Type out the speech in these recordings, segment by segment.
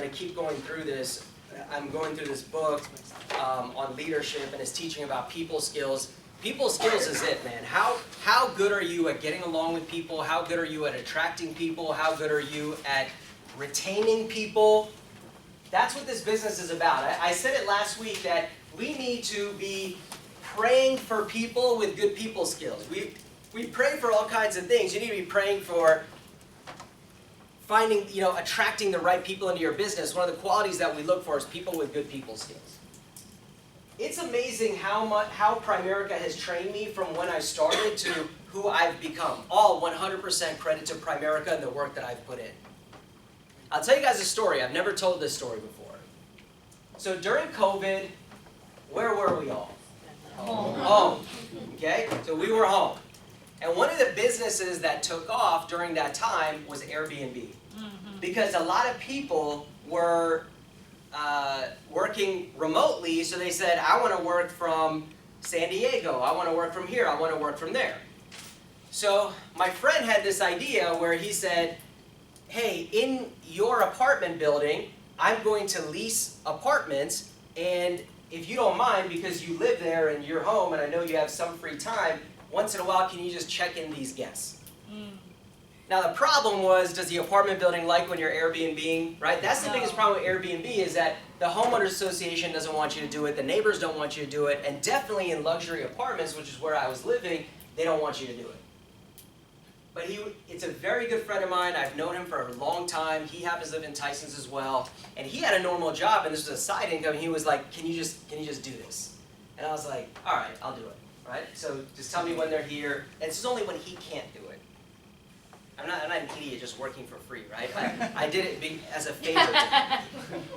going to keep going through this. I'm going through this book on leadership, and it's teaching about people skills. People skills is it, man. How good are you at getting along with people? How good are you at attracting people? How good are you at retaining people? That's what this business is about. I said it last week that we need to be praying for people with good people skills. We pray for all kinds of things. You need to be praying for finding, attracting the right people into your business. One of the qualities that we look for is people with good people skills. It's amazing how Primerica has trained me from when I started to who I've become. All 100% credit to Primerica and the work that I've put in. I'll tell you guys a story. I've never told this story before. So during COVID, where were we all? Home. Okay? So we were home. And one of the businesses that took off during that time was Airbnb. Because a lot of people were working remotely, so they said, I want to work from San Diego, I want to work from here, I want to work from there. So my friend had this idea where he said, hey, in your apartment building, I'm going to lease apartments, and if you don't mind, because you live there and you're home and I know you have some free time, once in a while, can you just check in these guests? Now the problem was, does the apartment building like when you're Airbnb-ing, right? That's the biggest problem with Airbnb is that the homeowners association doesn't want you to do it, the neighbors don't want you to do it, and definitely in luxury apartments, which is where I was living, they don't want you to do it. But it's a very good friend of mine. I've known him for a long time. He happens to live in Tysons as well, and he had a normal job, and this was a side income. He was like, "Can you just do this?" And I was like, "All right, I'll do it." Right? So just tell me when they're here. And it's only when he can't do it. I'm not an idiot just working for free, right? I did it as a favor to him.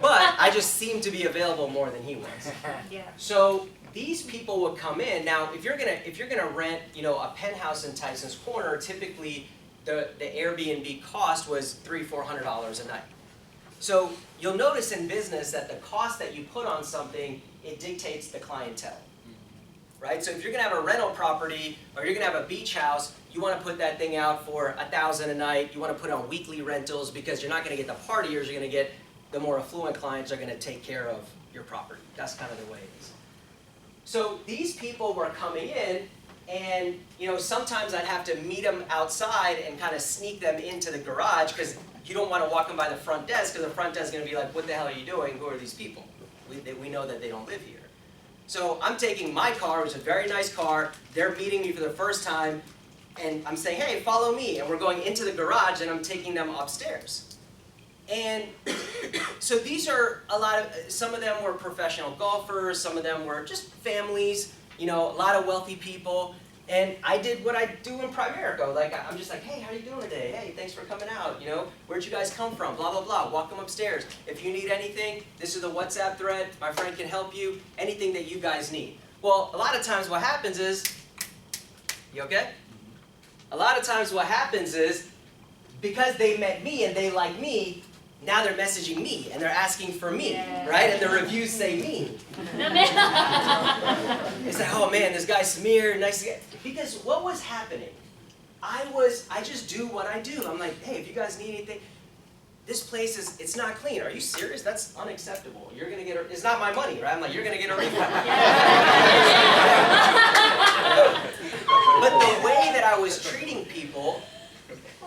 But I just seemed to be available more than he was. Yeah. So these people would come in. Now, if you're gonna rent, a penthouse in Tysons Corner, typically the Airbnb cost was $300-400 a night. So you'll notice in business that the cost that you put on something, it dictates the clientele. Right? So if you're going to have a rental property or you're going to have a beach house, you want to put that thing out for $1,000 a night. You want to put on weekly rentals because you're not going to get the partiers. You're going to get the more affluent clients are going to take care of your property. That's kind of the way it is. So these people were coming in, and sometimes I'd have to meet them outside and kind of sneak them into the garage because you don't want to walk them by the front desk because the front desk is going to be like, "What the hell are you doing? Who are these people? We know that they don't live here." So I'm taking my car, which is a very nice car, they're meeting me for the first time, and I'm saying, "Hey, follow me," and we're going into the garage, and I'm taking them upstairs. And so these are some of them were professional golfers, some of them were just families, a lot of wealthy people, and I did what I do in Primerica. Like, I'm just like, "Hey, how you doing today? Hey, thanks for coming out, where'd you guys come from? Blah, blah, blah. Walk them upstairs. If you need anything, this is the WhatsApp thread. My friend can help you. Anything that you guys need." Well, a lot of times what happens is, you okay? A lot of times what happens is, because they met me and they like me, now they're messaging me and they're asking for me, right? And the reviews say me. It's like, "Oh man, this guy Samir, nice guy." Because what was happening? I just do what I do. I'm like, "Hey, if you guys need anything, this place it's not clean. Are you serious? That's unacceptable. You're gonna get it's not my money, right?" I'm like, "You're gonna get a refund." But the way that I was treating people,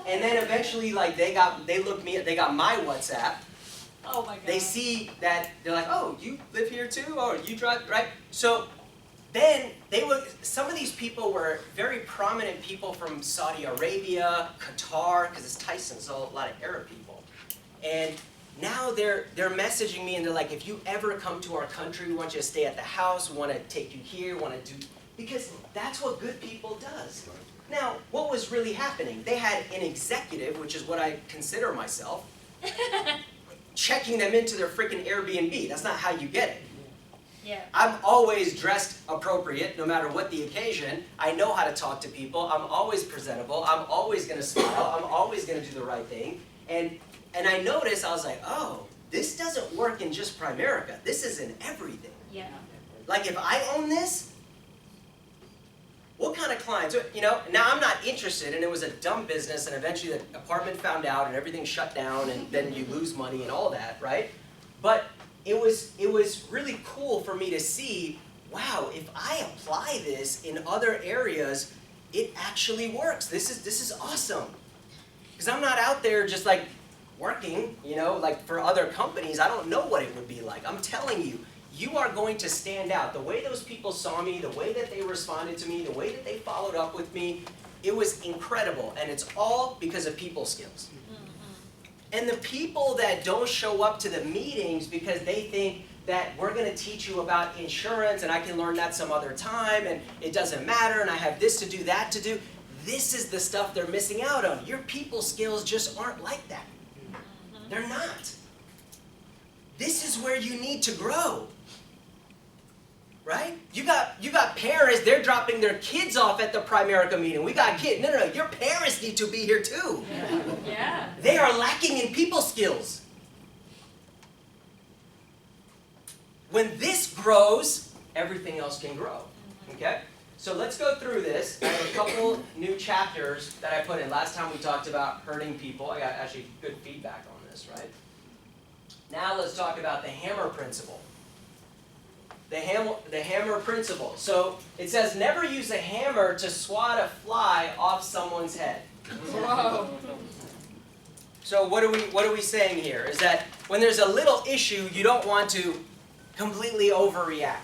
and then eventually, like, they got my WhatsApp. Oh my God. They see that, they're like, "Oh, you live here too? Oh, you drive," right? So then some of these people were very prominent people from Saudi Arabia, Qatar, because it's Tyson, so a lot of Arab people. And now they're messaging me and they're like, "If you ever come to our country, we want you to stay at the house, we want to take you here, we want to do," because that's what good people does. Now, what was really happening? They had an executive, which is what I consider myself, checking them into their freaking Airbnb. That's not how you get it. Yeah. I'm always dressed appropriate, no matter what the occasion. I know how to talk to people. I'm always presentable. I'm always going to smile. I'm always going to do the right thing. And I noticed, I was like, "Oh, this doesn't work in just Primerica. This is in everything." Yeah. Like, if I own this, What kind of clients? You know, now I'm not interested, and it was a dumb business, and eventually the apartment found out, and everything shut down, and then you lose money and all that, right? But it was really cool for me to see, wow, if I apply this in other areas, it actually works. This is awesome. Because I'm not out there just like working, you know, like for other companies. I don't know what it would be like. I'm telling you, you are going to stand out. The way those people saw me, the way that they responded to me, the way that they followed up with me, it was incredible. And it's all because of people skills. And the people that don't show up to the meetings because they think that we're going to teach you about insurance and I can learn that some other time and it doesn't matter and I have this to do, that to do, this is the stuff they're missing out on. Your people skills just aren't like that. They're not. This is where you need to grow. Right? You got parents, they're dropping their kids off at the Primerica meeting. We got kids. No, your parents need to be here too. Yeah. They are lacking in people skills. When this grows, everything else can grow. Okay? So let's go through this. I have a couple new chapters that I put in. Last time we talked about hurting people. I got actually good feedback on this, right? Now let's talk about the hammer principle. The hammer principle. So it says never use a hammer to swat a fly off someone's head. Whoa. So what are we saying here? Is that when there's a little issue, you don't want to completely overreact.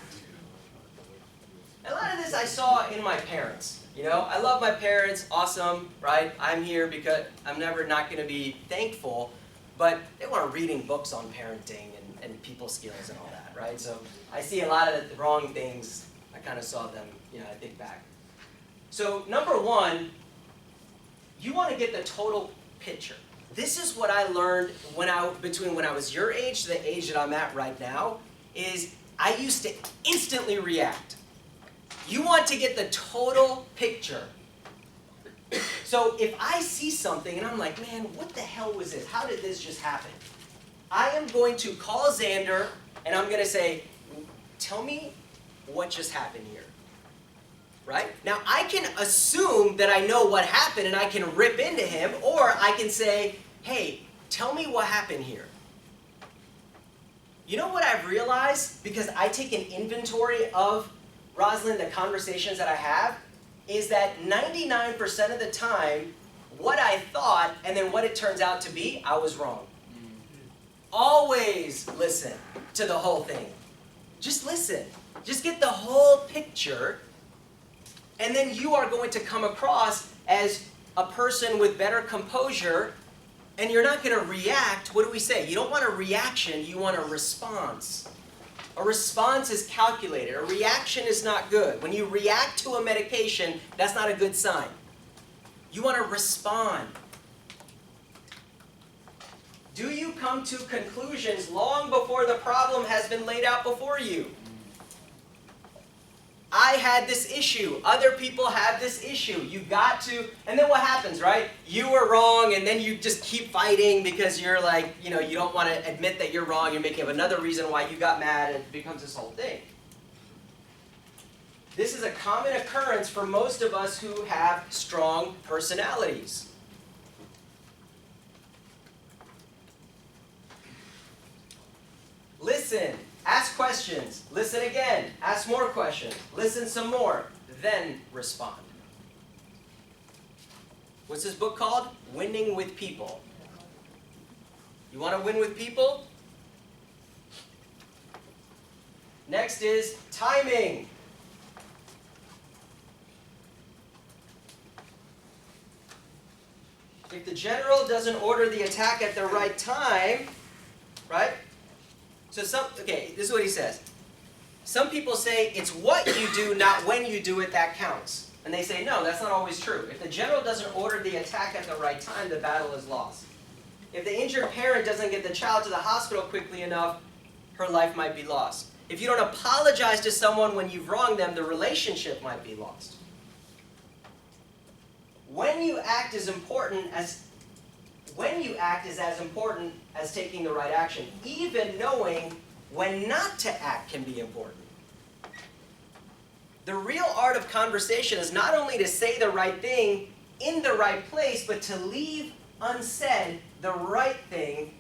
A lot of this I saw in my parents. You know, I love my parents, awesome, right? I'm here because I'm never not going to be thankful, but they weren't reading books on parenting and people skills and all that, right? So I see a lot of the wrong things. I kind of saw them, you know, I think back. So number one, you want to get the total picture. This is what I learned between when I was your age to the age that I'm at right now, is I used to instantly react. You want to get the total picture. So if I see something and I'm like, man, what the hell was this? How did this just happen? I am going to call Xander and I'm going to say, tell me what just happened here. Right? Now I can assume that I know what happened and I can rip into him, or I can say, hey, tell me what happened here. You know what I've realized, because I take an inventory of, Rosalind, the conversations that I have, is that 99% of the time, what I thought and then what it turns out to be, I was wrong. Always listen to the whole thing. Just listen. Just get the whole picture, and then you are going to come across as a person with better composure, and you're not going to react. What do we say? You don't want a reaction, you want a response. A response is calculated. A reaction is not good. When you react to a medication, that's not a good sign. You want to respond. Do you come to conclusions long before the problem has been laid out before you? I had this issue. Other people have this issue. You got to, and then what happens, right? You were wrong, and then you just keep fighting because you're like, you know, you don't want to admit that you're wrong. You're making up another reason why you got mad, and it becomes this whole thing. This is a common occurrence for most of us who have strong personalities. Listen. Ask questions. Listen again. Ask more questions. Listen some more. Then respond. What's this book called? Winning with People. You want to win with people? Next is timing. If the general doesn't order the attack at the right time, right? So this is what he says. Some people say it's what you do, not when you do it, that counts. And they say, no, that's not always true. If the general doesn't order the attack at the right time, the battle is lost. If the injured parent doesn't get the child to the hospital quickly enough, her life might be lost. If you don't apologize to someone when you've wronged them, the relationship might be lost. When you act is as important as taking the right action. Even knowing when not to act can be important. The real art of conversation is not only to say the right thing in the right place, but to leave unsaid the right thing.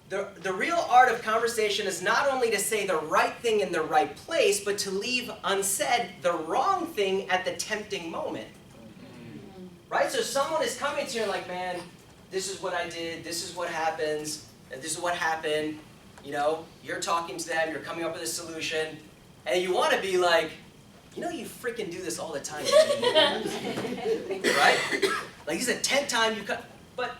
The real art of conversation is not only to say the right thing in the right place, but to leave unsaid the wrong thing at the tempting moment. Right? So someone is coming to you like, man, this is what I did, this is what happens, and this is what happened. You know, you're talking to them, you're coming up with a solution, and you want to be like, you know, you freaking do this all the time. Right? Like, this is the 10th time you cut. But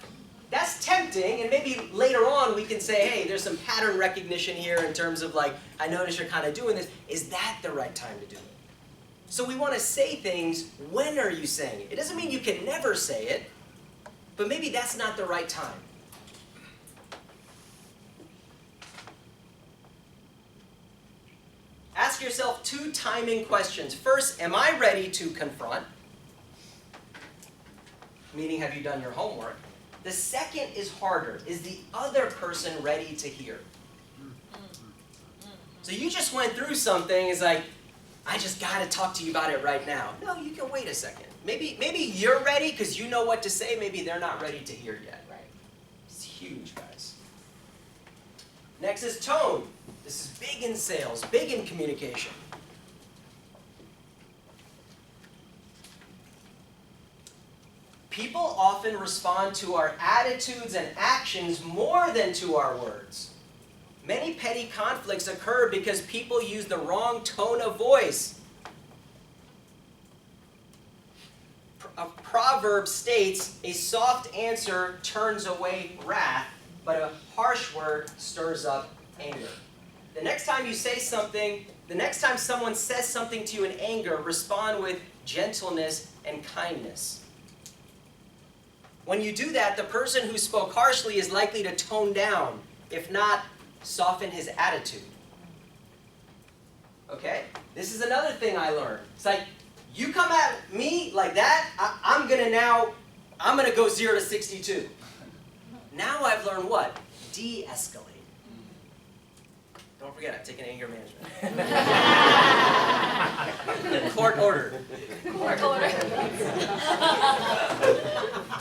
that's tempting, and maybe later on we can say, hey, there's some pattern recognition here in terms of like, I notice you're kind of doing this. Is that the right time to do it? So we want to say things, when are you saying it? It doesn't mean you can never say it, but maybe that's not the right time. Ask yourself 2 timing questions. First, am I ready to confront? Meaning, have you done your homework? The second is harder. Is the other person ready to hear? So you just went through something, it's like, I just got to talk to you about it right now. No, you can wait a second. Maybe you're ready because you know what to say. Maybe they're not ready to hear yet. Right. It's huge, guys. Next is tone. This is big in sales, big in communication. People often respond to our attitudes and actions more than to our words. Many petty conflicts occur because people use the wrong tone of voice. A proverb states, a soft answer turns away wrath, but a harsh word stirs up anger. The next time you say something, the next time someone says something to you in anger, respond with gentleness and kindness. When you do that, the person who spoke harshly is likely to tone down, if not soften his attitude. Okay? This is another thing I learned. It's like, you come at me like that, I'm gonna go 0 to 62. Now I've learned what? De-escalate. Don't forget, I've taken anger management. Court ordered. Court order.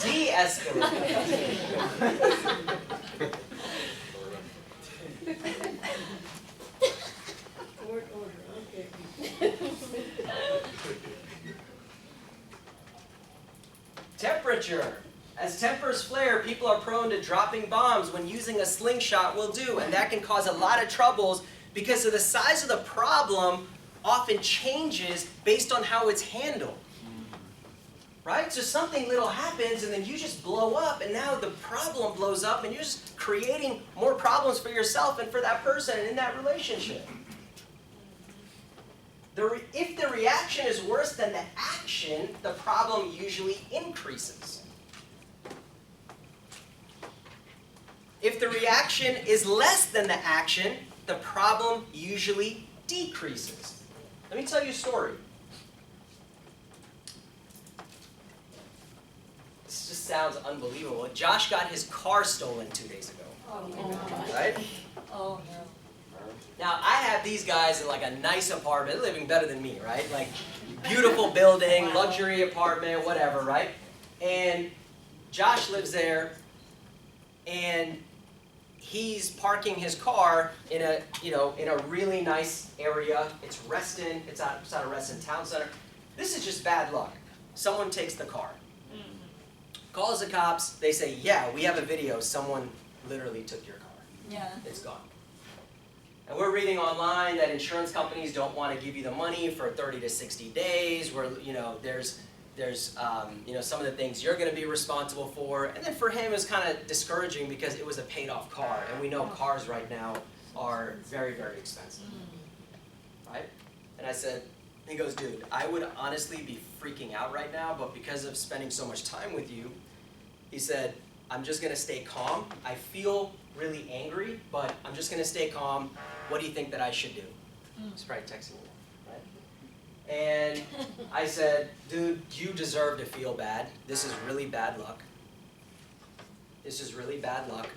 De-escalate. Court order, okay. Temperature. As tempers flare, people are prone to dropping bombs when using a slingshot will do, and that can cause a lot of troubles because of the size of the problem often changes based on how it's handled. Right? So something little happens and then you just blow up and now the problem blows up and you're just creating more problems for yourself and for that person and in that relationship. If the reaction is worse than the action, the problem usually increases. If the reaction is less than the action, the problem usually decreases. Let me tell you a story. This just sounds unbelievable. Josh got his car stolen 2 days ago. Oh, my God. Right? Oh, no. Now, I have these guys in like a nice apartment, they're living better than me, right? Like, beautiful building, luxury apartment, whatever, right? And Josh lives there, and he's parking his car in a really nice area. It's Reston. It's outside of Reston Town Center. This is just bad luck. Someone takes the car. Calls the cops. They say, yeah, we have a video. Someone literally took your car. Yeah. It's gone. And we're reading online that insurance companies don't want to give you the money for 30 to 60 days. Where there's some of the things you're going to be responsible for. And then for him, it's kind of discouraging because it was a paid-off car, and we know cars right now are very, very expensive, right? And I said, he goes, dude, I would honestly be freaking out right now, but because of spending so much time with you, he said, I'm just going to stay calm. I feel really angry, but I'm just going to stay calm. What do you think that I should do? He's probably texting me, right? And I said, dude, you deserve to feel bad. This is really bad luck. This is really bad luck,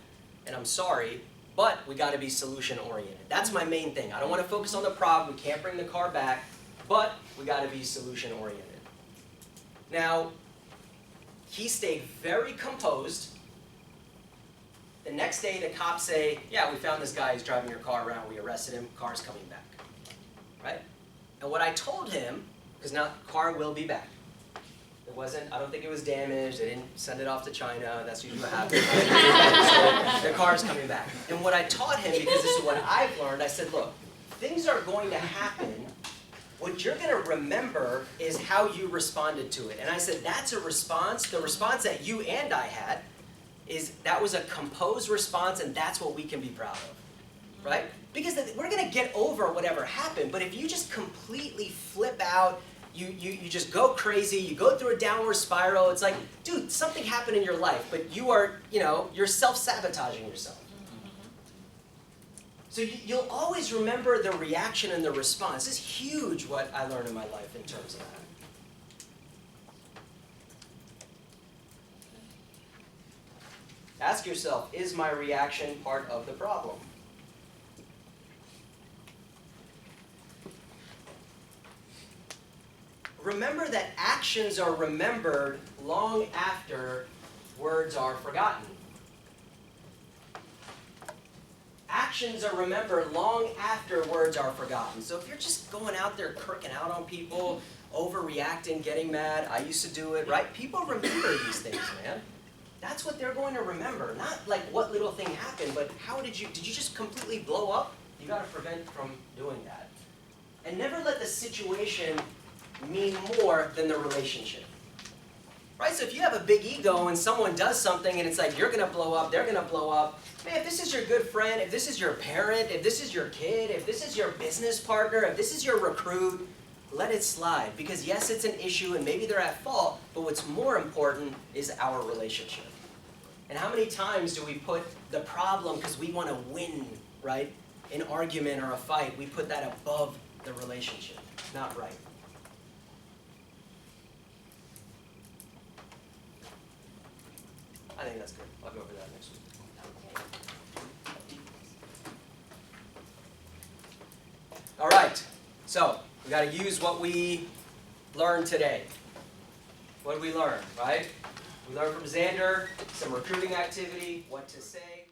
and I'm sorry, but we gotta be solution oriented. That's my main thing. I don't wanna focus on the problem, we can't bring the car back, but we gotta be solution oriented. Now, he stayed very composed. The next day, the cops say, yeah, we found this guy, he's driving your car around, we arrested him, car's coming back, right? And what I told him, because now car will be back. It wasn't, I don't think it was damaged, they didn't send it off to China, that's usually what happens. So the car's coming back. And what I taught him, because this is what I've learned, I said, look, things are going to happen. What you're going to remember is how you responded to it. And I said, that's a response. The response that you and I had is that was a composed response, and that's what we can be proud of, right? Because we're going to get over whatever happened, but if you just completely flip out, you just go crazy, you go through a downward spiral, it's like, dude, something happened in your life, but you are, you're self-sabotaging yourself. So you'll always remember the reaction and the response. This is huge what I learned in my life in terms of that. Ask yourself, is my reaction part of the problem? Remember that actions are remembered long after words are forgotten. Actions are remembered long after words are forgotten. So if you're just going out there cricking out on people, overreacting, getting mad, I used to do it, right? People remember these things, man. That's what they're going to remember. Not like what little thing happened, but how did you just completely blow up? You got to prevent from doing that. And never let the situation mean more than the relationship. Right? So if you have a big ego and someone does something and it's like you're going to blow up, they're going to blow up, man, if this is your good friend, if this is your parent, if this is your kid, if this is your business partner, if this is your recruit, let it slide. Because yes, it's an issue and maybe they're at fault, but what's more important is our relationship. And how many times do we put the problem, because we want to win, right? An argument or a fight, we put that above the relationship. Not right. I think that's good. I'll go over that next week. All right. So we got to use what we learned today. What did we learn, right? We learned from Xander some recruiting activity, what to say.